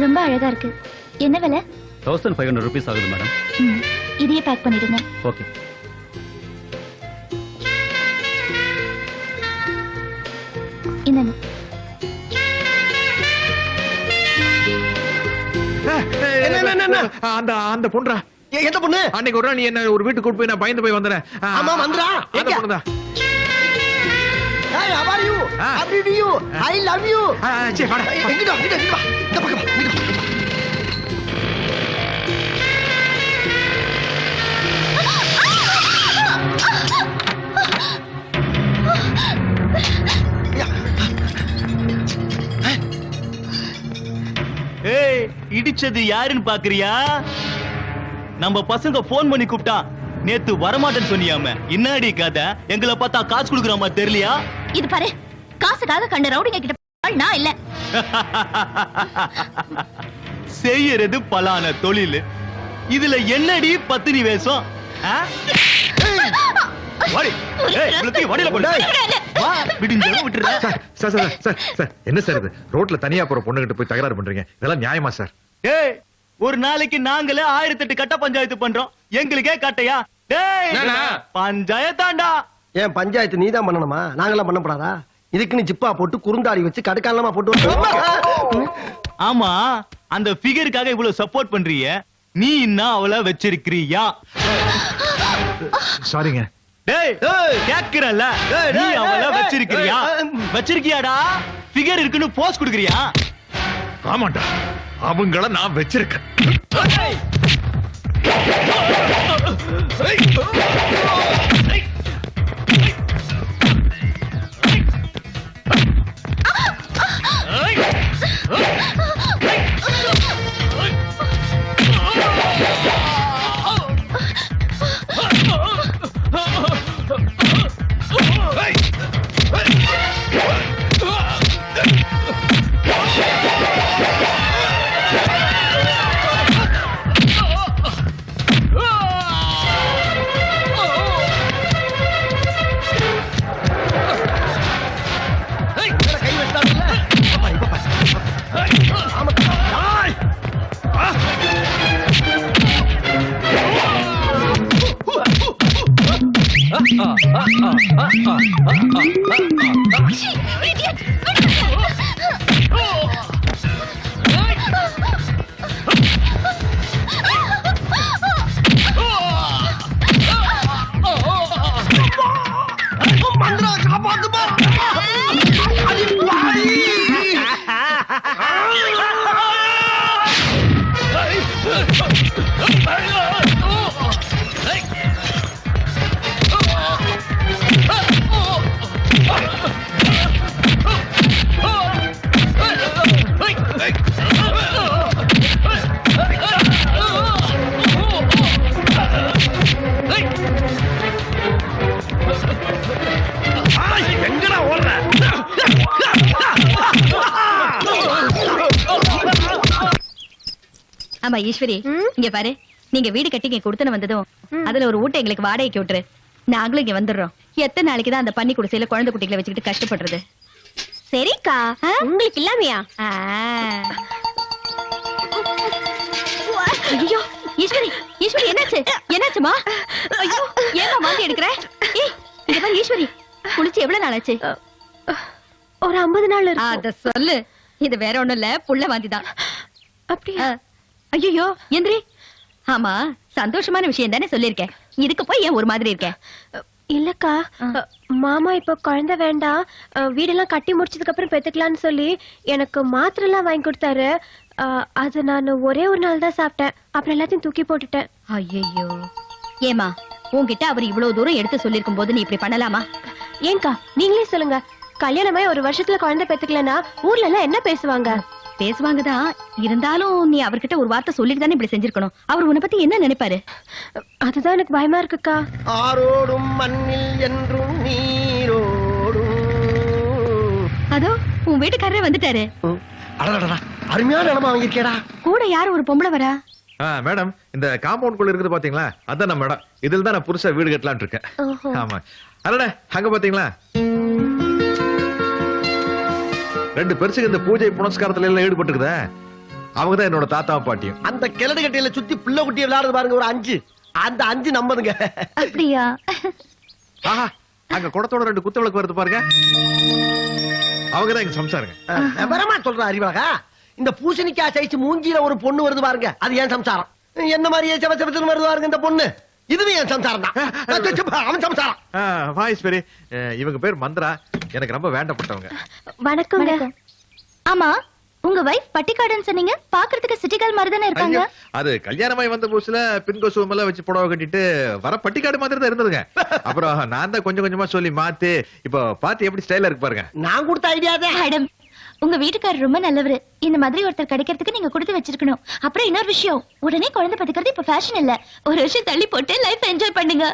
ரொம்ப அழகா இருக்கு. என்ன விலை? 1500 rupees ஆகுது மேடம். இதையே பேக் பண்ணிடுங்க. ஓகே. என்னங்க? அந்த பொண்ணுடா. எந்த பொண்ணு? அன்னைக்கு ஒரு நாள் நீ என்ன ஒரு வீட்டுக்கு கூட்டு போய் நான் பயந்து போய் வந்தேன். ஆமா வந்துடா. அந்த பொண்ணுடா. Hey, how are you? How do you? I love you. சரி வாடா. இங்க வா. இந்த பக்கம் வா. ஏய், இடிச்சது யாருன்னு பாக்குறியா? நம்ம பசங்க போன் பண்ணி கூப்பிட்டா நேத்து வரமாட்டேன்னு சொன்னியாம. என்னடி கதை? எங்களை பார்த்தா காசு குடுக்குறாமா தெரியலையா? இது பாரு, காசுக்காக கண்ட ரவுடிங்க கிட்ட நான் இல்ல. செய்யறது பலான தொழில். இதுல என்னடி பத்தினி வேஷம்? என்ன சார் இது? ரோட்ல தனியா போற பொண்ணுகிட்ட போய் தகராறு பண்றீங்க? இதெல்லாம் நியாயமா சார்? ஏய், ஒரு நாளைக்கு நாங்களே 1008 கட்ட பஞ்சாயத்து பண்றோம். எங்களுக்கே கட்டையா? பஞ்சாயத்தாண்டா. ஏன் பஞ்சாயத்து நீதான் பண்ணணுமா? நாங்கெல்லாம் பண்ணப்படாதா? இதுக்கு நீ ஜிப்பா போட்டு குறுந்தாடி வச்சு கடுக்காலமா போட்டு. ஆமா, அந்த ஃபிகருக்காக இவ்வளவு சப்போர்ட் பண்றீங்க. நீ இன்னும் அவளை வச்சிருக்கிறியா? சாரிங்க. டேய், கேக்குறல்ல, நீ அவளை வச்சிருக்கிறியா? வச்சிருக்கியாடா? ஃபிகர் இருக்குன்னு போஸ் குடுக்குறியா? ஆமாண்டா, அவங்கள நான் வச்சிருக்கேன். ஆமா ஈஸ்வரி, இங்க பாரு, நீங்க வீடு கட்டி இங்க கொடுத்தன வந்ததும் அதுல ஒரு ஊட்ட எங்களுக்கு வாடகைக்கு விட்டுரு. நாங்களும் இங்க வந்துடுறோம். எத்தனை நாளைக்கு தான் அந்த பன்னி குடிசையில குழந்தை குட்டிகளை வச்சுக்கிட்டு கஷ்டப்படுறது? சரிக்கா, உங்களுக்கு இல்லாமையா? ஐயோ ஈஸ்வரி, ஈஸ்வரி என்னாச்சு? என்னாச்சுமா? ஐயோ, ஏமா வாந்தி எடுக்கிற? ஏய், இங்க பாரு ஈஸ்வரி, குளிச்சு எவ்வளவு நாள் ஆச்சு? ஒரு 50 நாள். அத சொல்லு. இது வேற ஒண்ணும் இல்ல, புள்ள வாந்திதான். அப்படியா? ஐயோ எந்திரி. ஆமா, சந்தோஷமான விஷயம் தானே சொல்லிருக்கேன். இதுக்கு போய் ஏன் ஒரு மாதிரி இருக்க? இல்லக்கா, மாமா இப்ப குழந்தை வேண்டாம், வீடெல்லாம் கட்டி முடிச்சதுக்கு அப்புறம் பெத்துக்கலாம்னு சொல்லி எனக்கு மாத்திரை எல்லாம் வாங்கி கொடுத்தாரு. அது நான் ஒரே ஒரு நாள் தான் சாப்பிட்டேன். அப்புறம் எல்லாத்தையும் தூக்கி போட்டுட்டேன். ஐயோ, ஏமா உன்கிட்ட அவர் இவ்வளவு தூரம் எடுத்து சொல்லிருக்கும் போது நீ இப்படி பண்ணலாமா? ஏங்கா, நீங்களே சொல்லுங்க, கல்யாணமாய் ஒரு வருஷத்துல குழந்தை பெத்துக்கலன்னா ஊர்ல எல்லாம் என்ன பேசுவாங்க? பேசுவாங்கதான். இருந்தாலும் நீ அவர்கிட்ட ஒரு வார்த்தை சொல்லிட்டு தானே இப்படி செஞ்சிருக்கணும். அவர் உன்னை பத்தி என்ன நினைப்பாரு? அதுதான் எனக்கு பயமா இருக்குக்கா. ஆரோடும் மண்ணில் என்றும் நீரோடும். அதோ உன் வீட்டுக்காரரே வந்துட்டாரு. அடடடா, அருமையான இடமா வாங்கிருக்கேடா. கூட யார் ஒரு பொம்பளை வரா? மேடம், இந்த காம்பவுண்ட் குள்ள இருக்குது பாத்தீங்களா? அதான் நம்ம இடம். இதுல தான் நான் புதுசா வீடு கட்டலாம்னு இருக்கேன். ஆமா, அடடா, அங்க பாத்தீங்களா? 2 பெருசுக்கு இந்த பூஜை புனஸ்காரத்துல எல்லாம் ஈடுபட்டுக்குதா. அவங்க தான் என்னோட தாத்தா பாட்டியும். அந்த கிழடு கட்டையில சுத்தி பிள்ளை குட்டியை விளையாடுறது பாருங்க ஒரு 5. அந்த 5 நம்பதுங்க. அப்படியா? ஆஹா, அங்க குடத்தோட 2 குத்துவிளக்கு வருது பாருங்க. அவங்க தான் எங்க சம்சாருங்க. விவரமா சொல்ற அறிவாக. இந்த பூசணிக்காய் சைஸ் மூஞ்சில ஒரு பொண்ணு வருது பாருங்க, அது ஏன் சம்சாரம். என்ன மாதிரியே செவச்செவச்சல் வருது பாருங்க இந்த பொண்ணு, இதுவே என் சம்சாரம் தான். அவன் சம்சாரம். வாய்ஸ்வரி, இவங்க பேர் மந்திரா, எனக்கு ரொம்ப வேண்டப்பட்டவங்க. வணக்கங்க. ஆமா, உங்க வைஃப் பட்டிக்காடுன்னு சொன்னீங்க, பாக்குறதுக்கு சிட்டி கேர்ள் மாதிரி தானே இருக்காங்க. ஐயோ, அது கல்யாணமாய் வந்த புதுசுல பின் கொசுவம் எல்லாம் வச்சு புடவை கட்டிட்டு வர பட்டிக்காடு மாதிரி தான் இருந்ததுங்க. அப்புறம் நான் தான் கொஞ்சம் கொஞ்சமா சொல்லி மாத்தி இப்போ பாத்து எப்படி ஸ்டைலா இருக்கு பாருங்க. நான் கொடுத்த ஐடியா தான். மேடம், உங்க வீட்டுக்காரர் ரொம்ப நல்லவரு. இந்த மாதிரி ஒருத்தர் கிடைக்கிறதுக்கு நீங்க கொடுத்து வச்சிருக்கணும். அப்புறம் இன்னொரு விஷயம், உடனே குழந்தை பத்துக்கிறது இப்ப ஃபேஷன் இல்ல. ஒரு வருஷம் தள்ளி போட்டு லைஃப் என்ஜாய் பண்ணுங்க.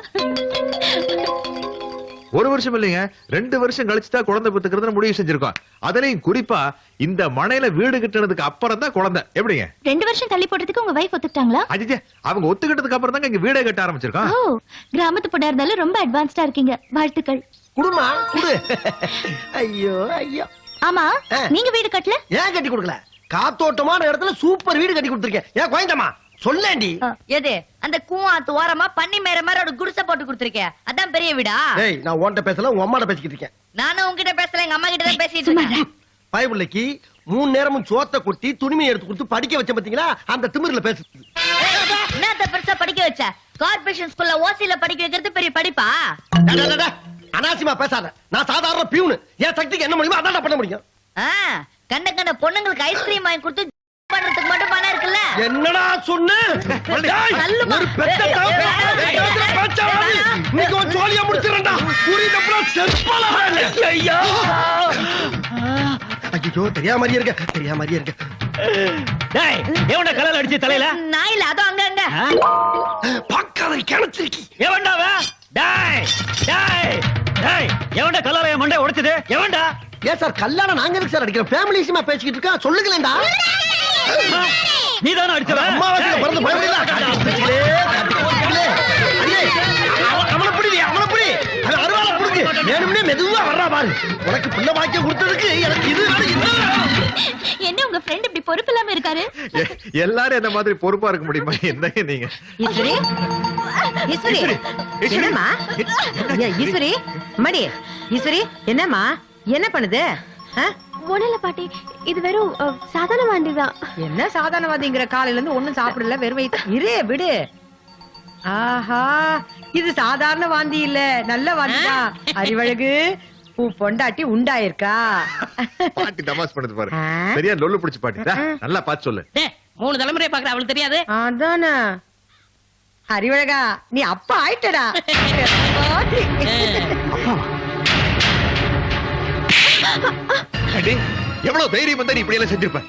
ஒரு வருஷம் இல்லைங்க, 2 வருஷம் கழிச்சு தான் குழந்தை பெத்துக்கிறதுன்னு முடிவு செஞ்சிருக்கோம். அதுலயும் குறிப்பா இந்த மனையில வீடு கட்டினதுக்கு அப்புறம் தான் குழந்தை. எப்படிங்க? 2 வருஷம் தள்ளி போட்டதுக்கு உங்க வைஃப் ஒத்துக்கிட்டாங்களா? அஜிஜே, அவங்க ஒத்துக்கிட்டதுக்கு அப்புறம் தாங்க இங்க வீடே கட்ட ஆரம்பிச்சிருக்கோம். ஓ, கிராமத்து பொண்ணா இருந்தாலும் ரொம்ப அட்வான்ஸ்டா இருக்கீங்க. வாழ்த்துக்கள். குடுமா குடு. ஐயோ ஐயோ. ஆமா, நீங்க வீடு கட்டல? ஏன் கட்டி கொடுக்கல? காத்தோட்டமான இடத்துல சூப்பர் வீடு கட்டி கொடுத்துருக்கேன். ஏன் கோயந்தம்மா சொல்லேண்டி. எது அந்த கூவாத்து ஓரமா பன்னி மேற மாதிரி ஒரு குடிசை போட்டு கொடுத்துருக்கேன், அதான் பெரிய வீடா? ஏய், நான் உன்கிட்ட பேசல, உன் அம்மாட்ட பேசிக்கிட்டு இருக்கேன். நானும் உங்ககிட்ட பேசல, எங்க அம்மா கிட்ட தான் பேசிட்டு இருக்கேன். பயபுள்ளைக்கு 3 நேரமும் சோத்த கொட்டி துணிமையை எடுத்து கொடுத்து படிக்க வச்ச பாத்தீங்களா, அந்த திமிர்ல பேசுது. என்னத்த பெருசா படிக்க வச்ச? கார்பரேஷன் ஸ்கூல்ல ஓசில படிக்க வைக்கிறது பெரிய படிப்பா? டா, டா, டா, டா. அனாவசியமா பேசாத. நான் சாதாரண பியூனு. என் சக்திக்கு என்ன முடியுமோ அதான் பண்ண முடியும். ஆ, கண்ட கண்ட பொண்ணுங்களுக்கு ஐஸ்கிரீம் வாங்கி கொடுத்து பண்றதுக்கு மட்டும் பணம் இருக்குல்ல? என்னடா சொன்ன? டேய், தள்ளுமா. ஒரு பெத்த பேச்சாவாது. இன்னைக்கு ஒரு ஜோலியா முடிச்சிரண்டா. புரியுதப்பா செப்பலா. ஐயோ. ஐயோ, தெரியாம மாதிரியே இருக்க. தெரியாம மாதிரியே இருக்க. டேய், எவன்டா கலர் அடிச்சு தலையில? நான் இல்ல, அதோ அங்க அங்க. பக்கரை கிணச்சிருக்கி. எவன்டாவா? டேய், டேய், டேய், எவன்டா கலர் என் மண்டைய உடைச்சது? எவன்டா? ஏன் சார் கல்யாணம் நாங்க எதுக்கு சார் அடிக்கிறோம்? ஃபேமிலி விஷயமா பேசிக்கிட்டு இருக்கா, சொல்லுங்களேன்டா. நீதானே அடிச்சவ? அம்மாவாசையில பிறந்து பயப்படல. அவனை பிடி, அவனை பிடி. அவன் அருவாளை பிடிக்கு. வேணும்னே மெதுவா வர்றா பாரு. உனக்கு பிள்ளை பாக்கியம் கொடுத்ததுக்கு எனக்கு இது என்ன உங்க ஃப்ரெண்ட் இப்படி பொறுப்பு இல்லாம இருக்காரு? எல்லாரும் என்ன மாதிரி பொறுப்பா இருக்க முடியுமா? என்னங்க நீங்க? ஈஸ்வரி, ஈஸ்வரி, என்னம்மா? ஈஸ்வரி, மடி, ஈஸ்வரி, என்னம்மா? என்ன பண்ணுது? ஒண்ணுல பாட்டி, இது வெறும் சாதாரண வாந்திதான். என்ன சாதாரணவாதிங்கிற? காலையில இருந்து ஒண்ணும் சாப்பிடல, வெறும் வயித்து. இரு, விடு. ஆஹா, இது சாதாரண வாந்தி இல்ல, நல்ல வாந்திதான். அறிவழகு, உன் பொண்டாட்டி உண்டாயிருக்கா? பாட்டி தமாஸ் பண்ணுது பாரு. சரியா லொல்லு பிடிச்சு பாட்டி. நல்லா பார்த்து சொல்லு. 3 தலைமுறை பாக்குற அவளுக்கு தெரியாது? அதானே. அறிவழகா, நீ அப்பா ஆயிட்டடா. அடே, எவ்வளவு தைரியம் வந்தா நீ இப்படி எல்லாம் செஞ்சிருப்ப?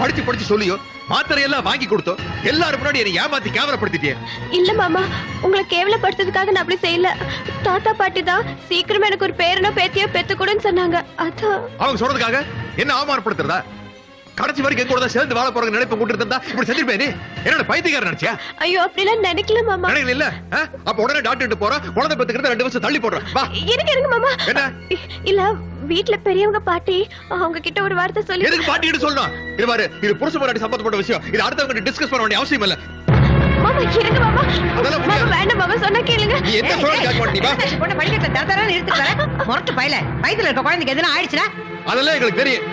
படிச்சு படிச்சு சொல்லியோ, மாத்திரை எல்லாம் வாங்கி கொடுத்தோ, எல்லாரும் முன்னாடி என்னை ஏமாத்தி கேவலப்படுத்திட்டியே. இல்ல மாமா, உங்களை கேவலப்படுத்துறதுக்காக நான் அப்படி செய்யல. தாத்தா பாட்டி தான் சீக்கிரமா எனக்கு ஒரு பேரனோ பேத்தியோ பெத்துக்கூடன்னு சொன்னாங்க. அதான். அவங்க சொல்றதுக்காக என்ன அவமானப்படுத்துறதா? கடைசி வரைக்கும் என் கூட தான் சேர்ந்து வாழ போற நினைப்பு கொண்டு இருந்தா இப்படி செஞ்சிருப்பேன். நீ என்னோட பைத்தியக்காரன் நினைச்சியா? ஐயோ, அப்படிலாம் நினைக்கல மாமா. நினைக்கல இல்ல? அப்ப உடனே டாக்டர் போறோம், குழந்தை பெத்துக்கிறது 2 வருஷம் தள்ளி போடுறோம். வா, இருங்க மாமா. என்ன? இல்ல, வீட்ல பெரியவங்க பாட்டி அவங்க கிட்ட ஒரு வார்த்தை சொல்லி. எதுக்கு பாட்டிட்டு சொல்லணும்? இது பாரு, இது புருஷ பொண்டாட்டி சம்பந்தப்பட்ட விஷயம். இது அடுத்தவங்க டிஸ்கஸ் பண்ண வேண்டிய அவசியம் இல்ல. மாமா இருங்க மாமா. அதெல்லாம் மாமா வேண்டாம் மாமா, சொன்னா கேளுங்க. நீ என்ன சொல்ல கேட்க மாட்டீங்க? பொண்ணு படிக்கட்டுல தரதரான்னு இழுத்துட்டு முரட்டு பையல. வயித்துல இருக்க குழந்தைக்கு எதுனா ஆயிடுச்சுனா? அதெல்லாம் எங்களுக்கு தெரியும்.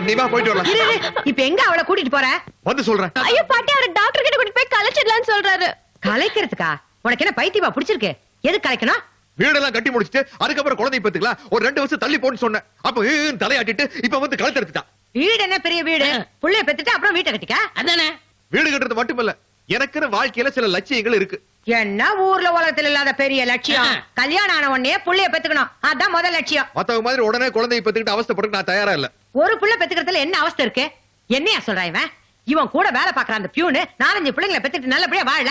நீ வா, போயிட்டு வரலாம். இரு, இப்ப எங்க அவளை கூட்டிட்டு போற? வந்து சொல்றேன். ஐயோ பாட்டி, அவர் டாக்டர் கிட்ட கூட்டிட்டு போய் கலைச்சிடலாம்னு சொல்றாரு. கலைக்கிறதுக்கா? உனக்கு என்ன பைத்தியமா பிடிச்சிருக்கு? எது கலைக்கணும்? வீடெல்லாம் கட்டி முடிச்சிட்டு அதுக்கப்புறம் குழந்தை பெத்துக்கலாம், ஒரு 2 வருஷம் தள்ளி போன்னு சொன்னேன். அப்ப தலையாட்டிட்டு இப்ப வந்து கழுத்து எடுத்துட்டான். வீடு என்ன பெரிய வீடு? புள்ளைய பெத்துட்டு அப்புறம் வீட்டை கட்டிக்க. அதானே. வீடு கட்டுறது மட்டுமல்ல, எனக்குன்னு வாழ்க்கையில சில லட்சியங்கள் இருக்கு. என்ன ஊர்ல உலகத்துல இல்லாத பெரிய லட்சியம்? கல்யாணம் ஆன உடனே புள்ளைய பெத்துக்கணும், அதான் முதல் லட்சியம். மத்தவங்க மாதிரி உடனே குழந்தையை பெத்துக்கிட்டு அவஸ்தைப்பட்டு நான் தயாரா இல்ல. ஒரு புள்ள பெத்துக்கிறதுல என்ன அவஸ்தை இருக்கு? என்னையா சொல்றான் இவன்? இவன் கூட வேலை பாக்குற அந்த பியூனு 4-5 பிள்ளைங்களை பெத்துட்டு நல்லபடியா வாழல.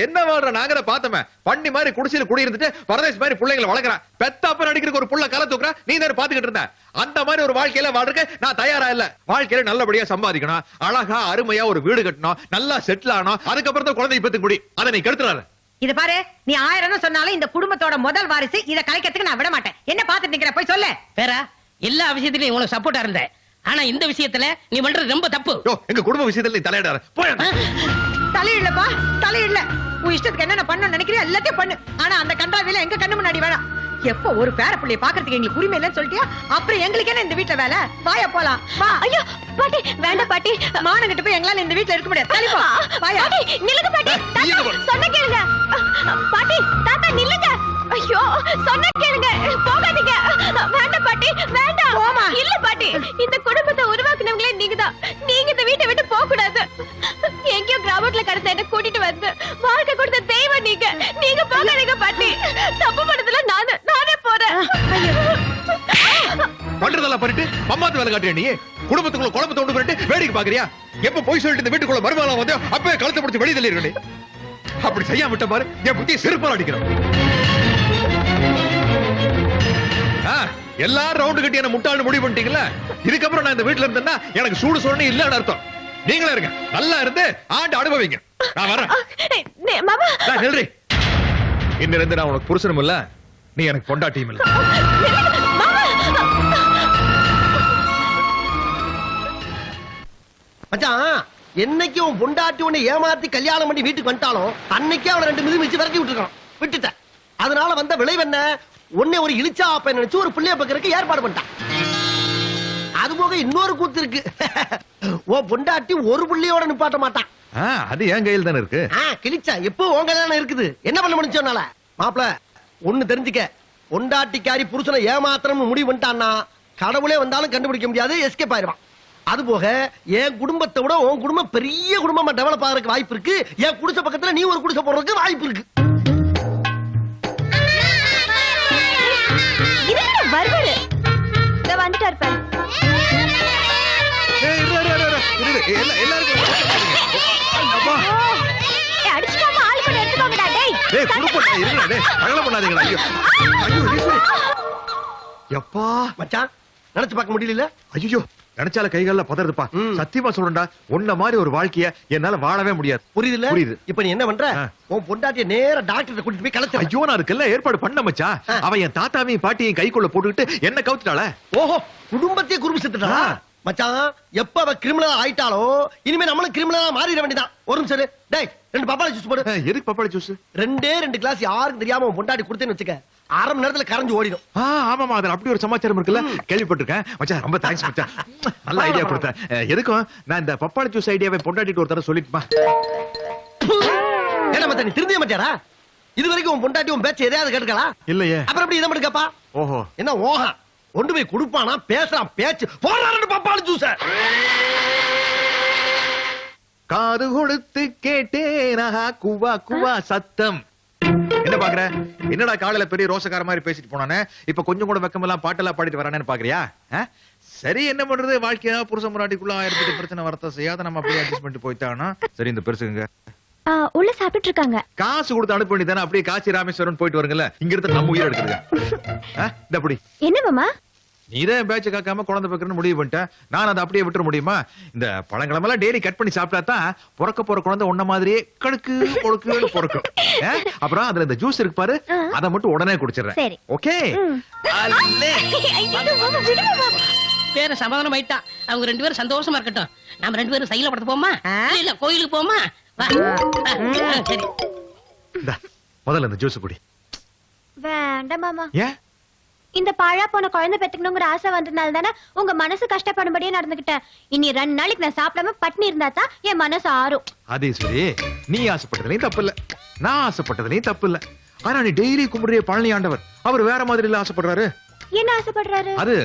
என்ன வாழ்ற? நாங்க பார்த்தோமே, பண்ணி மாதிரி குடிசையில குடியிருந்துட்டு பரதேஷ் மாதிரி பிள்ளைங்களை வளர்க்கறான். பெத்தாப்ப நடிக்கிறதுக்கு ஒரு புள்ள கலை தூக்குறா, நீ தான் பாத்துக்கிட்டு இருந்த. அந்த மாதிரி ஒரு வாழ்க்கையில வாழ்றதுக்கு நான் தயாரா இல்ல. வாழ்க்கையில நல்லபடியா சம்பாதிக்கணும், அழகா அருமையா ஒரு வீடு கட்டணும், நல்லா செட்டில் ஆகணும், அதுக்கப்புறம் தான் குழந்தை பெத்துக்க முடியும். அதை நீ கெடுத்துறாரு. இத பாரு, நீ 1000 சொன்னாலும் இந்த குடும்பத்தோட முதல் வாரிசு. இத கலைக்கிறதுக்கு நான் விட மாட்டேன். என்ன பாத்துட்டு நிக்கிற? போய் சொல்லு. வேற எல்லா விஷயத்திலயும் உனக்கு சப்போர்ட்டா இருந்தேன். ஆனா இந்த விஷயத்துல நீ பண்றது ரொம்ப தப்பு. யோ, எங்க குடும்ப விஷயத்துல நீ தலையிடாத போய். தலையிடலப்பா தலையிடல. உன் இஷ்டத்துக்கு என்ன பண்ண நினைக்கிறியா எல்லாத்தையும் பண்ணு. ஆனா அந்த கண்டாவில எங்க கண்ணு முன்னாடி வேணாம். எப்ப ஒரு பேர பிள்ளைய பாக்குறதுக்கு எங்களுக்கு உரிமை இல்லைன்னு சொல்லிட்டியா? அப்புறம் எங்களுக்கு என்ன இந்த வீட்டுல வேலை? வாயா போலாம் வா. ஐயோ பாட்டி வேண்டாம் பாட்டி. மானங்கிட்ட போய் எங்களால இந்த வீட்டுல இருக்க முடியாது. தள்ளி போ. வாயா. பாட்டி நில்லுங்க பாட்டி. தாத்தா சொன்ன கேளுங்க. பாட்டி தாத்தா நில்லுங்க. ஐயோ சொன்ன கேளுங்க. போகாதீங்க. வேண்டாம் பாட்டி வேண்டாம். போமா. இல்ல பாட்டி, இந்த குடும்பத்தை உருவாக்குனவங்களே நீங்கதான். நீங்க இந்த வீட்டை விட்டு போக கூடாது. எங்கேயோ கிராமத்துல கடத்த என்ன கூட்டிட்டு வந்து வாழ்க்கை கொடுத்த தெய்வம் நீங்க. நீங்க போகாதீங்க பாட்டி. தப்பு பண்ணதுல நானே போறேன். பண்றதெல்லாம் பண்ணிட்டு அம்மாத்து வேலை காட்டுறியா நீ? குடும்பத்துக்குள்ள குழம்பு தோண்டு பண்ணிட்டு வேடிக்கை பாக்குறியா? எப்ப போய் சொல்லிட்டு இந்த வீட்டுக்குள்ள மருமகளா வந்து அப்பவே கழுத்தை பிடிச்சி வெளியே தள்ளிடுறே. அப்படி செய்யாம விட்ட பாரு என் புத்தியை செருப்பால் அடிக்கிறோம். எல்லாரும் ரவுண்டு கட்டி என்ன முட்டாள்னு முடிவு பண்ணிட்டீங்களா? இதுக்கப்புறம் நான் இந்த வீட்டுல இருந்தேன்னா எனக்கு சூடு சொன்னு இல்லன்னு அர்த்தம். நீங்களே இருங்க, நல்லா இருந்து ஆண்டு அனுபவிங்க. நான் வரேன். மாமா நெல்றி, இன்னில இருந்து நான் உனக்கு புருஷனும் இல்ல, நீ எனக்கு பொண்டாட்டியும் இல்ல. மச்சான், என்னைக்கு உன் பொண்டாட்டி உன்னை ஏமாத்தி கல்யாணம் பண்ணி வீட்டுக்கு வந்துட்டாலும் அன்னைக்கே அவளை 2 மிதி மிதிச்சு விரட்டி விட்டுட்டேன். அதனால வந்த விளைவு என்ன? உன்னை ஒரு இழிச்சா அப்ப நினைச்சு ஒரு பிள்ளைய பக்கறதுக்கு ஏற்பாடு பண்ணிட்டான். அது போக இன்னொரு கூத்து இருக்கு. உன் பொண்டாட்டி ஒரு புள்ளையோட நிப்பாட்ட மாட்டான். அது என் கையில் தானே இருக்கு. கிழிச்சா எப்போ உங்க தானே இருக்குது. என்ன பண்ண முடிச்சோம்னால மாப்பிள ஒண்ணு தெரிஞ்சுக்க, பொண்டாட்டிக்காரி புருஷனை ஏமாத்திரம்னு முடிவு பண்ணிட்டான்னா கடவுளே வந்தாலும் கண்டுபிடிக்க முடியாது, எஸ்கேப் ஆயிடுவான். அது போக என் குடும்பத்தை விட உன் குடும்பம் பெரிய குடும்பமா டெவலப் ஆகிறதுக்கு வாய்ப்பு இருக்கு. என் குடிசை பக்கத்துல நீ ஒரு குடிசை போடுறதுக்கு வாய்ப்பு இருக்கு. வருவாரு வந்துட்டாரு பாரு. அடிச்சுக்காம ஆள் பண்ணி எடுத்துக்கோங்கடா. எப்பா மச்சான் நினைச்சு பார்க்க முடியல. ஐயோ, நினைச்சால கைகால பதறதுப்பா. சத்தியமா சொல்றேன்டா, உன்ன மாதிரி ஒரு வாழ்க்கைய என்னால வாழவே முடியாது. புரியுதுல? புரியுது. இப்ப நீ என்ன பண்ற? உன் பொண்டாட்டிய நேரா டாக்டர் கூட்டிட்டு போய் கலச்சு. ஐயோ, நான் அதுக்கெல்லாம் ஏற்பாடு பண்ண மச்சா. அவன் என் தாத்தாவையும் பாட்டியையும் கைக்குள்ள போட்டுக்கிட்டு என்ன கவுத்துட்டாள. ஓஹோ, குடும்பத்தையே குறும்பு செத்துட்டா. மச்சான், எப்ப அவ கிரிமினலா ஆயிட்டாலோ இனிமே நம்மளும் கிரிமினலா மாறிட வேண்டியதான். ஒரு நிமிஷம் இரு. டேய், 2 பப்பாளி ஜூஸ் போடு. எதுக்கு பப்பாளி ஜூஸ்? 2 கிளாஸ் யாருக்கும் தெரியாம உன் பொண்டாட்டி கொடுத்தேன்னு வச்சுக்க, அரை மணி நேரத்துல கரைஞ்சு ஓடிடும். ஆமாமா, அதுல அப்படி ஒரு சமாச்சாரம் இருக்குல்ல, கேள்விப்பட்டிருக்கேன். மச்சான் ரொம்ப தேங்க்ஸ் மச்சான், நல்ல ஐடியா கொடுத்தேன். எதுக்கும் நான் இந்த பப்பாளி ஜூஸ் ஐடியாவை பொண்டாட்டிட்டு ஒரு தடவை சொல்லிட்டுமா. என்ன மச்சான், நீ திருந்திய மாட்டியாரா? இது வரைக்கும் உன் பொண்டாட்டி உன் பேச்சு எதையாவது கேட்டுக்கலாம் இல்லையே? அப்புறம் எப்படி இதை மட்டும் கேப்பா? ஓஹோ, என்ன ஓஹா கொண்டு போய் கொடுப்பானா? பேசுறான் பேச்சு. போடுறாரு பப்பாளி ஜூஸ். காது கொடுத்து கேட்டேனா குவா குவா சத்தம். என்ன பாக்குற? என்னடா காலையில பெரிய ரோசக்கார மாதிரி பேசிட்டு போனானே, இப்ப கொஞ்சம் கூட வெக்கமெல்லாம் பாட்டெல்லாம் பாடிட்டு வரானேன்னு பாக்குறியா? சரி, என்ன பண்றது, வாழ்க்கையா புருஷ முறாட்டிக்குள்ள 1000 பிரச்சனை வரத்த செய்யாத நம்ம அப்படியே அட்ஜஸ்ட் பண்ணிட்டு போயிட்டானா. சரி, இந்த பெருசுங்க உள்ள சாப்பிட்டு இருக்காங்க. காசு கொடுத்து அனுப்ப வேண்டியதானே, அப்படியே காசி ராமேஸ்வரம் போயிட்டு வருங்கல்ல. இங்க இருந்து நம்ம உயிர் எடுத்துருங்க. இந்த அப்படி என்ன மாமா, நீதான் பேச்ச காக்காம குழந்தை வைக்கிறன்னு முடிவு பண்ணிட்டேன். நான் அதை அப்படியே விட்டுற முடியுமா? இந்த பழங்களெல்லாம் டெய்லி கட் பண்ணி சாப்பிட்டா தான் பிறக்க போற குழந்தை உன்ன மாதிரியே கடுக்கு பொறுக்குன்னு பொறுக்கும். அப்புறம் அதுல இந்த ஜூஸ் இருக்கு பாரு, அதை மட்டும் உடனே குடிச்சிடுறேன். ஓகே? பேர சமாதானம் ஆயிட்டா. அவங்க 2 பேரும் சந்தோஷமா இருக்கட்டும். நாம 2 பேரும் சைல படத்து போமா, இல்ல கோயிலுக்கு போமா? சரி, முதல்ல இந்த ஜூஸ் குடி. வேண்டாம் மாமா. ஏன்? இந்த பாழா போன குழந்தை பெத்துக்கணுங்கிற ஆசை வந்ததுனால தானே உங்க மனசு கஷ்டப்படும்படியே நடந்துகிட்டேன். இனி 2 நாளைக்கு நான் சாப்பிடாம பட்னி இருந்தா தான் என் மனசு ஆறும். அதே சரி, நீ ஆசைப்பட்டதுலயும் தப்பு இல்ல, நான் ஆசைப்பட்டதுலயும் தப்பு இல்ல. ஆனா நீ டெய்லி கும்பிடுற பழனி ஆண்டவர் அவர் வேற மாதிரி இல்ல ஆசைப்படுறாரு. என்ன ஆசைப்படுறாரு? அது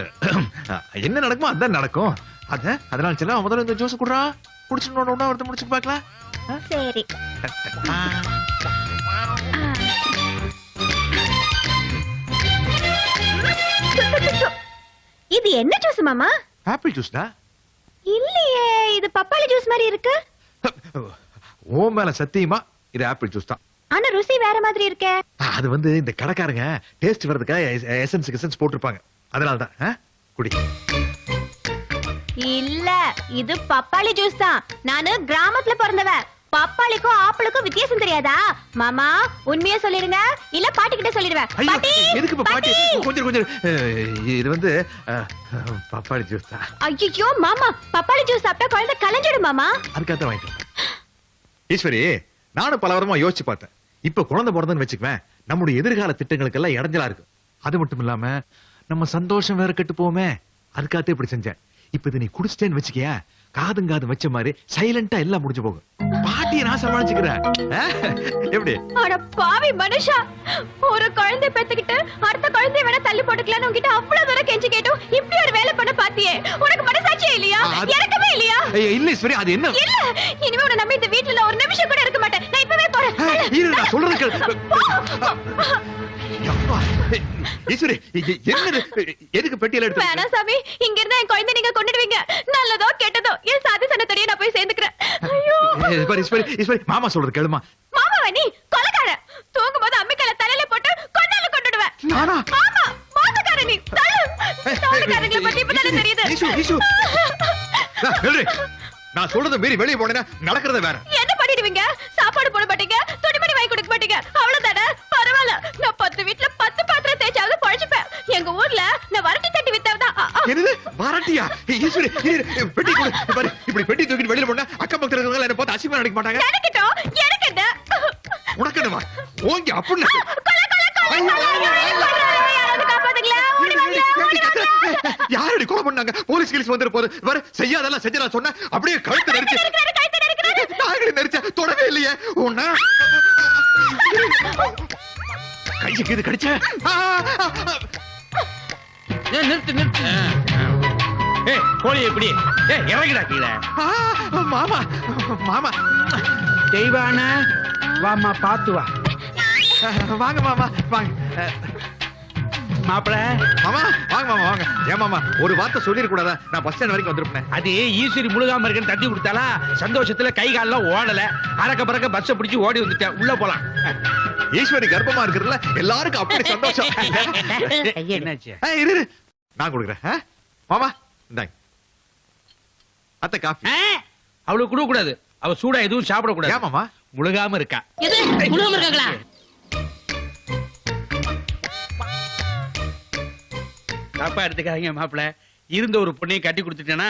என்ன நடக்குமோ அதான் நடக்கும். அதனால சில முதல்ல இந்த ஜூஸ் குடுறா, குடிச்சுட்டு ஒருத்தர் முடிச்சு பாக்கலாம். சரி. இது என்ன ஜூஸ் மாமா? ஆப்பிள் ஜூஸ் தான். இல்லையே, இது பப்பாளி ஜூஸ் மாதிரி இருக்கு. ஓ மேல சத்தியமா இது ஆப்பிள் ஜூஸ் தான். ஆனா ருசி வேற மாதிரி இருக்கே. அது வந்து இந்த கடைக்காரங்க டேஸ்ட் வரதுக்காக எசன்ஸ் போட்டுருப்பாங்க, அதனால தான். குடி. இல்ல, இது பப்பாளி ஜூஸ் தான். நானு கிராமத்துல பிறந்தவ. பப்பாளிக்கும் ஆப்பிளுக்கும் வித்தியாசம் தெரியாதா மாமா? உண்மையா சொல்லிருங்க, இல்ல பாட்டி கிட்ட சொல்லிடுவேன். ஐயோ, பாட்டி, எதுக்கு இப்ப பாட்டி? கொஞ்சம் இது வந்து பப்பாளி ஜூஸ் தான். ஐயோ மாமா, பப்பாளி ஜூஸ் சாப்பிட்டா குழந்தை கலஞ்சிடும் மாமா. அதுக்காக தான் வாங்கிட்டு வந்தேன். ஈஸ்வரி, நானும் பல வாரமா யோசிச்சு பார்த்தேன். இப்ப குழந்தை பிறந்தன்னு வச்சுக்குவேன், நம்முடைய எதிர்கால திட்டங்களுக்கு எல்லாம் இடைஞ்சலா இருக்கு. அது மட்டும் இல்லாம நம்ம சந்தோஷம் வேற கெட்டு போவோமே, அதுக்காக இப்படி செஞ்சேன். இப்ப இதை நீ குடிச்சிட்டேன்னு வச்சுக்கிய, காதும் வச்ச மாதிரி சைலண்டா எல்லாம் முடிஞ்சு போகும். பாட்டியை நான் சமாளிச்சுக்கிறேன். எப்படி? அட பாவி மனுஷா, ஒரு குழந்தை பெத்துக்கிட்டு அடுத்த குழந்தைய வேணா தள்ளி போட்டுக்கலாம்னு உன்கிட்ட அவ்வளவு தூரம் கெஞ்சி கேட்டும் இப்படி ஒரு வேலை பண்ண பாத்தியே, உனக்கு மனசாட்சியே இல்லையா? இறக்கமே இல்லையா? இல்ல ஈஸ்வரி, அது என்ன? இல்ல, இனிமே உன்னை நம்பி இந்த வீட்டுல நான் ஒரு நிமிஷம் கூட இருக்க மாட்டேன். நான் இப்பவே போறேன். இரு, நான் சொல்றது கேளு. அப்பா, ஈஸ்வரி, என்னது? எதுக்கு பெட்டியில எடுத்து? வேணாம் சாமி, இங்க இருந்தா என் குழந்தை நீங்க கொண்டுடுவீங்க. நல்லதோ கெட்டதோ என் சாதி சனத்தோடய நான் போய் சேர்ந்துக்கிறேன். ஐயோ ஈஸ்வரி, மாமா சொல்றது கேளுமா. மாமாவா நீ? கொலைக்கார. தூங்கும் போது அம்மிக்கல தலையில போட்டு கொண்டாலும் கொண்டுடுவேன். நானா? ஆமா, மாசக்கார நீ. தள்ளு. தோடுக்காரங்களை பத்தி இப்பதானே தெரியுது. நான் சொல்றத மீறி வெளியே போனேன்னா நடக்கிறத வேற. என்ன பண்ணிடுவீங்க? சாப்பாடு போட மாட்டீங்க, துணிமணி வாங்கி கொடுக்க மாட்டீங்க, அவ்வளவுதானே? பரவாயில்ல, நான் 10 வீட்டுல 10 பாத்திரம் தேய்ச்சாவது பழச்சுப்பேன். எங்க ஊர்ல நான் வரட்டி தட்டி வித்தவதான். என்னது வரட்டியா? ஈஸ்வரி, பெட்டி கொடு. பாரு, இப்படி பெட்டி தூக்கிட்டு வெளியில போனா அக்கம் பக்கத்துல இருக்கவங்க என்ன பார்த்து அசிங்கமா நினைக்க மாட்டாங்க. எனக்கிட்டோம், எனக்கு என்ன? உனக்கு என்னவா? ஓங்கி அப்படின்னு யாராவது காப்பாத்துங்களா? ஓடி வாங்க, ஓடி வாங்க. யாரடி கொலை பண்ணாங்க? போலீஸ் கிளீஸ் வந்துட்டு போகுது. வர செய்யாதெல்லாம் செஞ்சு நான் சொன்னேன். அப்படியே கழுத்து நெரிச்சு நாங்களே நெரிச்ச தொடவே இல்லையே உன்ன. கையை கீது கடிச்ச. நிறுத்து. கோழி எப்படி? இறங்கிடா கீழே. மாமா தெய்வான வாமா, பாத்து வா. வாங்க மாமா, வாங்க மாப்பிள. மாமா, வாங்க மாமா, வாங்க. ஏன் மாமா ஒரு வார்த்தை சொல்லிட கூடாதா? நான் பஸ் ஸ்டாண்ட் வரைக்கும் வந்திருப்பேன். அது ஈஸ்வரி முழுகாம இருக்குன்னு தட்டி கொடுத்தாலா, சந்தோஷத்துல கை காலெல்லாம் ஓடல, அறக்க பறக்க பஸ்ஸ பிடிச்சு ஓடி வந்துட்டேன். உள்ள போலாம். ஈஸ்வரி கர்ப்பமா இருக்கிறதுல எல்லாருக்கும் அப்படி சந்தோஷம். என்னாச்சு? இரு, நான் கொடுக்குறேன். மாமா இந்தாங்க. அத்தை காஃபி. அவளுக்கு கொடுக்க கூடாது, அவ சூடா எதுவும் சாப்பிட கூடாது. ஏன் மாமா? முழுகாம இருக்கா. எது முழுவதும் இருக்காங்களா? தப்பா எடுத்துக்காதீங்க மாப்பிள. இருந்த ஒரு பொண்ணையை கட்டி கொடுத்துட்டேன்னா,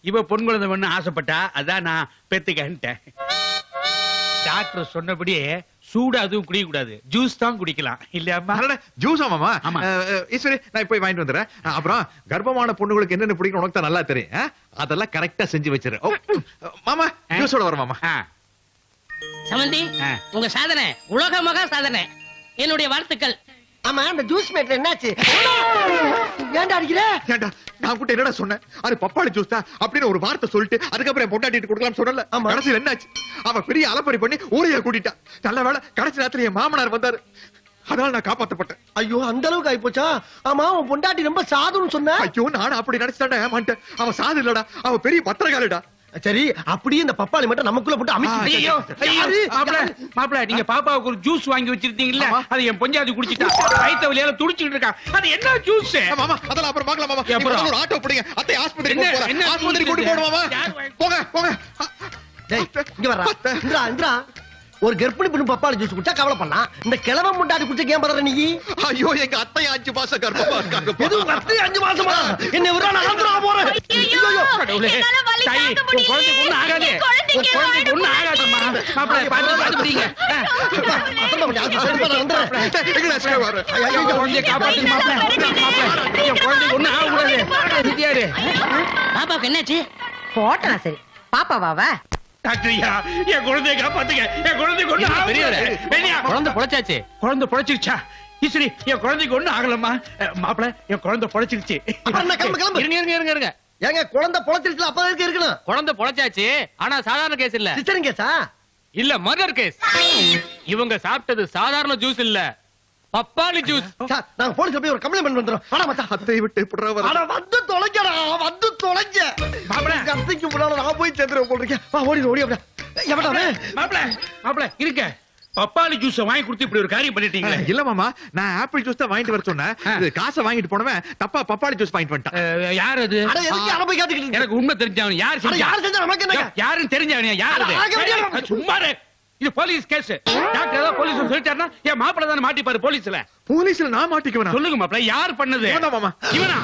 இவ பொன் குழந்தை வேணும்னு ஆசைப்பட்டா, அதான் நான் பெத்துக்கிட்டேன். டாக்டர் சொன்னபடியே சூடா அதுவும் குடிக்க கூடாது, ஜூஸ் தான் குடிக்கலாம். இல்லையாமா? ஜூஸா மாமா? ஆமா. ஈஸ்வரி, நான் போய் வாங்கிட்டு வந்துடுறேன். அப்புறம் கர்ப்பமான பொண்ணுங்களுக்கு என்னென்ன பிடிக்கும் உனக்கு தான் நல்லா தெரியும். அதெல்லாம் கரெக்டா செஞ்சு வச்சிரு. மாமா ஜூஸோட வர மாமா. சமந்தி, உங்க சாதனை உலக மகா சாதனை. என்னுடைய வாழ்த்துக்கள். ஆமா, அந்த ஜூஸ் மேட்டர் என்னாச்சு? ஏன்டா அடிக்கிற? ஏண்டா, நான் கூட என்னடா சொன்னேன்? அது பப்பாளி ஜூஸ் தான் அப்படின்னு ஒரு வார்த்தை சொல்லிட்டு அதுக்கப்புறம் என் பொண்டாட்டிட்டு கொடுக்கலாம்னு சொன்னல. கடைசியில் என்னாச்சு? அவன் பெரிய அலப்பறி பண்ணி ஊரைய கூட்டிட்டான். நல்ல வேளை கடைசி நேரத்துல என் மாமனார் வந்தாரு. அதனால நான் காப்பாத்தப்பட்டேன். ஐயோ, அந்த அளவுக்கு ஆயிப்போச்சா? ஆமா, உன் பொண்டாட்டி ரொம்ப சாதுன்னு சொன்ன. ஐயோ, நானும் அப்படி நினைச்சுட்டானே. ஏமாண்டேன். அவன் சாது இல்லடா, அவன் பெரிய பத்திரகாலிடா. சரி, அப்படியே இந்த பப்பாளி மட்டும் நமக்குள்ள போட்டு ஐயோ, அமைச்சு. மாப்பிள, நீங்க பாப்பாவுக்கு ஒரு ஜூஸ் வாங்கி வச்சிருந்தீங்கல்ல, அது என் பொஞ்சாதி குடிச்சிட்டா. வயித்த வலியால துடிச்சிட்டு இருக்கா. அது என்ன ஜூஸ்? மாமா, அதெல்லாம் அப்புறம் பார்க்கலாம் மாமா. அப்புறம் ஒரு ஆட்டோ பிடிங்க, அத்தை ஆஸ்பத்திரி என்ன- கூட்டி என்ன போறேன். ஆஸ்பத்திரி கூட்டி ஜூஸ் போடு மாமா. யார் போங்க போங்க. டேய், இங்க வர்றா. இந்திரா, இந்திரா, ஒரு கர்ப்பிணி பெண்ணு பப்பாளி ஜூஸ் குடிச்சா கவலை பண்ணலாம். இந்த கிழவன் முண்டாடி குடிச்ச ஏன் பண்ற நீ? ஐயோ, எங்க அத்தை 5 மாசம் கர்ப்பமா இருக்காங்க. எது 5 மாசமா? என்ன விரா நான் அழுதுறா போறேன். ஐயோ, கடவுளே, என்னால வலி தாயி, தாங்க உன் முடியல. குழந்தைக்கு ஒண்ணும் ஆகாது. என் குழந்தைக்கு உன் குழந்தைக்கு ஒண்ணும் ஆயிடும். ஆகாதும்மா. மாப்பிள, பாத்து பிடிங்க. எங்கடா ஸ்கே வர? என் குழந்தைய காப்பாத்துங்க மாப்பிள. மாப்பிள, என் குழந்தைக்கு ஒண்ணும் ஆகக்கூடாது. நித்யாரு. பாப்பாவுக்கு என்னாச்சு? போட்டா சரி. பாப்பாவாவா? டாக்டரியா, என் குழந்தைய காப்பாத்துங்க. என் குழந்தைக்கு ஒண்ணும் ஆகக்கூடாது. குழந்தை பொழைச்சாச்சு. குழந்தை பொழைச்சிருச்சா? ஈஸ்வரி, என் குழந்தைக்கு ஒண்ணும் ஆகலம்மா. மாப்பிள, என் குழந்தை பொழைச்சிருச்சு. அப்புறம் என்ன, கிளம்பு, கிளம்பு. இருங்க. ஏங்க, குழந்தை பொழச்சிருச்சுல, அப்ப எதுக்கு இருக்கணும்? குழந்தை பொழைச்சாச்சு, ஆனா சாதாரண கேஸ் இல்ல. சிஸ்டரிங் கேஸா? இல்ல, மர்டர் கேஸ். இவங்க சாப்பிட்டது சாதாரண ஜூஸ் இல்ல, பப்பாளி ஜூஸ். சார், நாங்க போலீஸ்ல போய் ஒரு கம்ப்ளைண்ட் பண்ணி வந்துறோம். வாடா மச்சான். அத்தை விட்டு எப்படிடா வர? அட வந்து தொலைங்கடா, வந்து தொலைங்க. மாப்பிள. கத்திக்கு முன்னால நான் போய் சேர்ந்துறேன் போல் இருக்கேன். வா, ஓடி ஓடி அப்படியே. எவன்டா அவன்? மாப்பிள, மாப்பிள, இருக்க. பப்பாளி ஜூஸ் வாங்கி கொடுத்து இப்படி ஒரு காரியம் பண்ணிட்டீங்களே. இல்ல மாமா, நான் ஆப்பிள் ஜூஸ் தான் வாங்கிட்டு வர சொன்னேன். இது காசை வாங்கிட்டு போனவன் தப்பா பப்பாளி ஜூஸ் வாங்கிட்டு வந்துட்டான். யார் அது? அட எதுக்கு அட போய் கேட்டுக்கிட்டு? எனக்கு உண்மை தெரிஞ்சவன் யார் அட செஞ்சா? யார் செஞ்சா நமக்கு என்ன? யாருன்னு தெரிஞ்சவன் யார் அது? அட, ஆக வேண்டிய- சும்மா இரு. இது போலீஸ் கேஸ். டாக்டர் ஏதாவது போலீஸ் சொல்லிட்டாருன்னா என் மாப்பிள்ளை தானே மாட்டிப்பாரு போலீஸ்ல. போலீஸ்ல நான் மாட்டிக்குவேனா? சொல்லுங்க மாப்பிள்ளை, யார் பண்ணது? இவன்தான் மாமா. இவனா?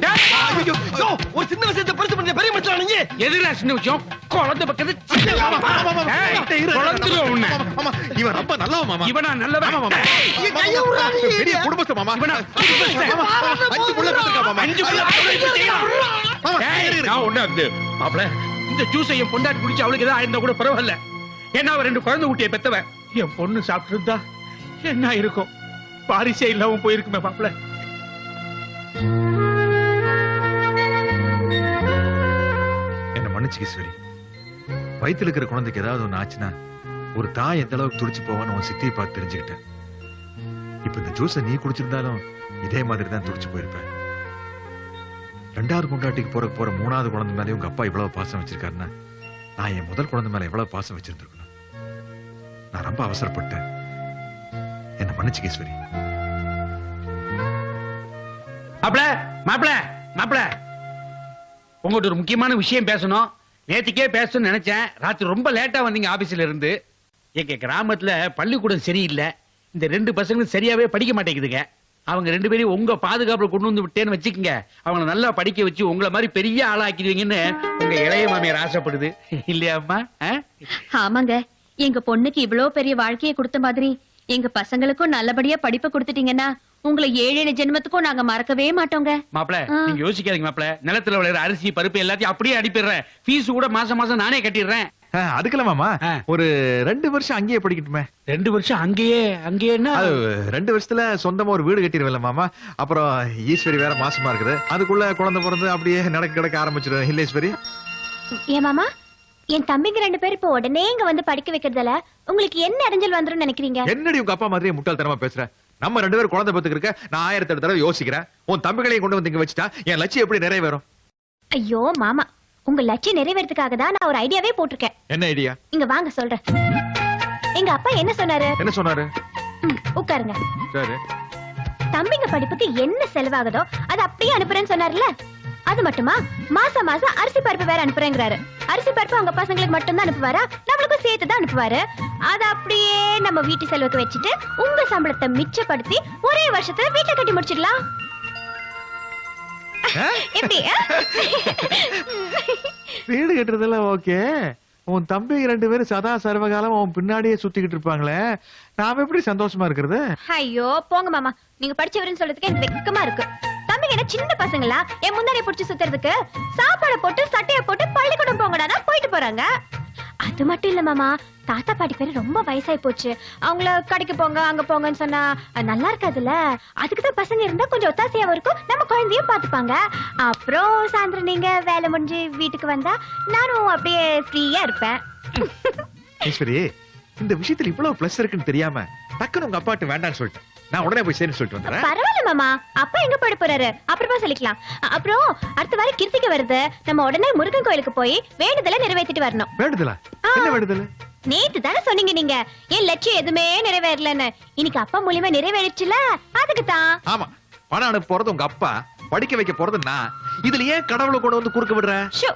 டேய், ஐயோ, யோ, ஒரு சின்ன விஷயத்தை பெருசு பண்ணி பெரிய மச்சான் நீங்க. எதுடா சின்ன விஷயம்? குழந்தை பக்கத்து சின்ன மாமா, மாமா, மாமா, ஏய், மாமா, இரு, குழந்தையும் உன்னை. மாமா, மாமா, இவன் ரொம்ப நல்லவன் மாமா. இவனா நல்லவன்? ஆமா, மாமா. என் கையை விடாதீங்க. பெரிய குடும்பஸ்தன் மாமா. இவனா? மாமா, 5 புள்ள பெற்றிருக்கான் மாமா. 5 புள்ள பெற்றிருக்கியா? மாமா, ஏய், இரு, இரு. நான் ஒண்ணு வந்து மாப்பிள, இந்த ஜூஸை என் பொண்டாட்டி குடிச்சு அவளுக்கு ஏதாவது ஆயிருந்தா கூட பரவாயில்ல. ஏன்னா அவ 2 குழந்தை ஊட்டிய பெத்தவன். என் பொண்ணு சாப்பிட்டு இருந்தா என்ன இருக்கும்? பாரிசே இல்லாம போயிருக்குமே மாப்பிள. என்ன மன்னிச்சு ஈஸ்வரி. வயித்துல இருக்கிற குழந்தைக்கு ஏதாவது ஒண்ணு ஆச்சுன்னா ஒரு தாய் எந்த அளவுக்கு துடிச்சு போவான்னு உன் சித்தியை பார்த்து தெரிஞ்சுக்கிட்டேன். இப்ப இந்த ஜூஸை நீ குடிச்சிருந்தாலும் இதே மாதிரி தான் துடிச்சு போயிருப்ப. 2வது பொண்டாட்டிக்கு போற 3வது குழந்தை மேலே உங்க அப்பா இவ்வளவு பாசம் வச்சிருக்காருன்னா நான் என் முதல் குழந்தை மேல எவ்வளவு பாசம் வச்சிருந்திருக்கணும். நான் ரொம்ப அவசரப்பட்டேன். என்ன மன்னிச்சு ஈஸ்வரி. மாப்பிள, மாப்பிள, மாப்பிள, உங்கள்கிட்ட ஒரு முக்கியமான விஷயம் பேசணும். நேத்துக்கே பேசணும்னு நினைச்சேன். ராத்திரி ரொம்ப லேட்டா வந்தீங்க ஆபீஸ்ல இருந்து. எங்க கிராமத்துல பள்ளிக்கூடம் சரியில்லை. இந்த 2 பசங்களும் சரியாவே படிக்க மாட்டேங்குதுங்க. அவங்க 2 பேரையும் உங்க பாதுகாப்புல கொண்டு வந்து விட்டேன்னு வச்சுக்கோங்க. அவங்களை நல்லா படிக்க வச்சு உங்களை மாதிரி பெரிய ஆளாக்கிடுவீங்கன்னு உங்க இளைய மாமியார் ஆசைப்படுது இல்லையாம்மா? ஆமாங்க, எங்க பொண்ணுக்கு இவ்ளோ பெரிய வாழ்க்கையை கொடுத்த மாதிரி எங்க பசங்களுக்கும் நல்லபடியா படிப்பு கொடுத்துட்டீங்கன்னா உங்களை 7 ஜென்மத்துக்கும் நாங்க மறக்கவே மாட்டோங்க. மாப்பிள, நீங்க யோசிக்காதீங்க மாப்பிள. நிலத்துல விளையாடுற அரிசி பருப்பு எல்லாத்தையும் அப்படியே அனுப்பிடுறேன். ஃபீஸ் கூட மாசம் மாசம் நானே கட்டிடுறேன். அதுக்கெல்லாம் மாமா ஆ. ஒரு 2 வருஷம் அங்கேயே படிக்கட்டுமே. 2 வருஷம் அங்கேயேன்னா அது 2 வருஷத்துல சொந்தமா ஒரு வீடு கட்டிடுவேன்ல மாமா. அப்புறம் ஈஸ்வரி வேற மாசமா இருக்குது. அதுக்குள்ள குழந்தை பிறந்து அப்படியே நடக்க ஆரம்பிச்சிடும் இல்ல ஈஸ்வரி? ஏன் மாமா, என் தம்பிங்க 2 பேரும் இப்ப உடனே இங்க வந்து படிக்க வைக்கிறதால உங்களுக்கு என்ன இடைஞ்சல் வந்துரும் நினைக்கிறீங்க? என்னடி உங்க அப்பா மாதிரியே முட்டாள்தனமா பேசுற? நம்ம 2 பேரும் குழந்தை பத்துக்கு இருக்க நான் 1008 தடவை யோசிக்கிறேன். உன் தம்பிகளையும் கொண்டு வந்து இங்க வச்சுட்டா என் லட்சியம் எப்படி நிறைவேறும்? ஐயோ மாமா, உங்க லட்சியம் நிறைவேறதுக்காக தான் நான் ஒரு ஐடியாவே போட்டிருக்கேன். என்ன ஐடியா? இங்க வாங்க சொல்றேன். எங்க அப்பா என்ன சொன்னாரு? என்ன சொன்னாரு? உட்காருங்க. சரி. தம்பிங்க படிப்புக்கு என்ன செலவாகுதோ அது அப்படியே அனுப்புறேன்னு சொன்னார்ல. அது மட்டுமா, மாசம் மாசம் அரிசி பருப்பு வேற அனுப்புறேங்கிறாரு. அரிசி பருப்பு அவங்க பசங்களுக்கு மட்டும் தான் அனுப்புவாரா? நம்மளுக்கும் சேர்த்து தான் அனுப்புவாரு. அதை அப்படியே நம்ம வீட்டு செலவுக்கு வச்சுட்டு உங்க சம்பளத்தை மிச்சப்படுத்தி ஒரே வருஷத்துல வீட்டை கட்டி முடிச்சிடலாம். எப்படி? வீடு கட்டுறதெல்லாம் ஓகே. உன் தம்பி 2 பேரும் சதா சர்வகாலம் உன் பின்னாடியே சுத்திக்கிட்டு இருப்பாங்களே, நாம எப்படி சந்தோஷமா இருக்கிறது? ஐயோ போங்க மாமா, நீங்க படிச்சவருன்னு சொல்றதுக்கு எனக்கு வெக்கமா இருக்கு. தம்பிங்க என்ன சின்ன பசங்களா என் முன்னாடியே புடிச்சு சுத்துறதுக்கு? சாப்பாடு போட்டு சட்டைய போட்டு பள்ளிக்கூடம் போங்கடானா போயிட்டு போறாங்க. அது மட்டும் இல்ல மாமா, தாத்தா பாட்டி பேரு ரொம்ப வயசாயி போச்சு. அவங்கள கடைக்கு போங்க அங்க போங்கன்னு சொன்னா அது நல்லா இருக்காதுல்ல. அதுக்குதான் பசங்க இருந்தா கொஞ்சம் ஒத்தாசையாவும் இருக்கும், நம்ம குழந்தையும் பாத்துப்பாங்க. அப்புறம் சாயந்தரம் நீங்க வேலை முடிஞ்சு வீட்டுக்கு வந்தா நானும் அப்படியே ஃப்ரீயா இருப்பேன். ஈஸ்வரி, இந்த விஷயத்துல இவ்வளவு பிளஸ் இருக்குன்னு தெரியாம டக்குன்னு உங்க அப்பாட்டு வேண்டாம்னு சொல்லிட்டேன். நான் உடனே போய் சரின்னு சொல்லிட்டு வந்துடுறேன். பரவாயில்ல மாமா, அப்பா எங்க போட போறாரு அப்புறமா சொல்லிக்கலாம். அப்புறம் அடுத்த வாரம் கிருத்திகை வருது, நம்ம உடனே முருகன் கோயிலுக்கு போய் வேண்டுதலை நிறைவேற்றிட்டு வரணும். வேண்டுதலா? என்ன வேண்டுதல்? நேத்து தானே சொன்னீங்க நீங்க என் லட்சியம் எதுவுமே நிறைவேறலன்னு. இன்னைக்கு அப்பா மூலியமா நிறைவேறிச்சுல, அதுக்கு தான். ஆமா, பணம் அனுப்ப போறது உங்க அப்பா, படிக்க வைக்க போறது நான். இதுல ஏன் கடவுளை கொண்டு வந்து குறுக்க விடுற? ஷோ,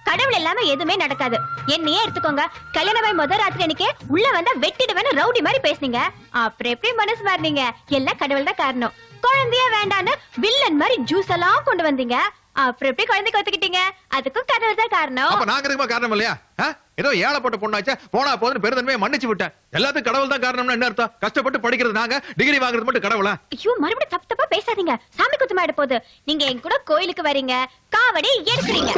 கடவுள் இல்லாம எதுவுமே நடக்காது. என்னையே எடுத்துக்கோங்க, கல்யாணமாய் முதல் ராத்திரி அன்னைக்கே உள்ள வந்தா வெட்டிடுவேன்னு ரவுடி மாதிரி பேசுனீங்க. அப்புறம் எப்படி மனசு மாறினீங்க? எல்லாம் கடவுள் தான் காரணம். குழந்தைய வேண்டான்னு வில்லன் மாதிரி ஜூஸ் எல்லாம் கொண்டு வந்தீங்க. அப்புறம் எப்படி குழந்தைக்கு ஒத்துக்கிட்டீங்க? அதுக்கும் கடவுள் தான் காரணம். அப்ப நாங்க இருக்குமா காரணம் இல்லையா? ஏதோ ஏழப்பட்ட பொண்ணாச்சா போனா போதுன்னு பெருந்தன்மையை மன்னிச்சு விட்டேன். எல்லாத்துக்கும் கடவுள் தான் காரணம்னு என்ன அர்த்தம்? கஷ்டப்பட்டு படிக்கிறது நாங்க, டிகிரி வாங்குறது மட்டும் கடவுளா? ஐயோ, மறுபடியும் தப்பு தப்பா பேசாதீங்க. சாமி குத்தமாயிட போகுது. நீங்க என் கூட கோயிலுக்கு வரீங்க, காவடி எடுக்கிறீங்க.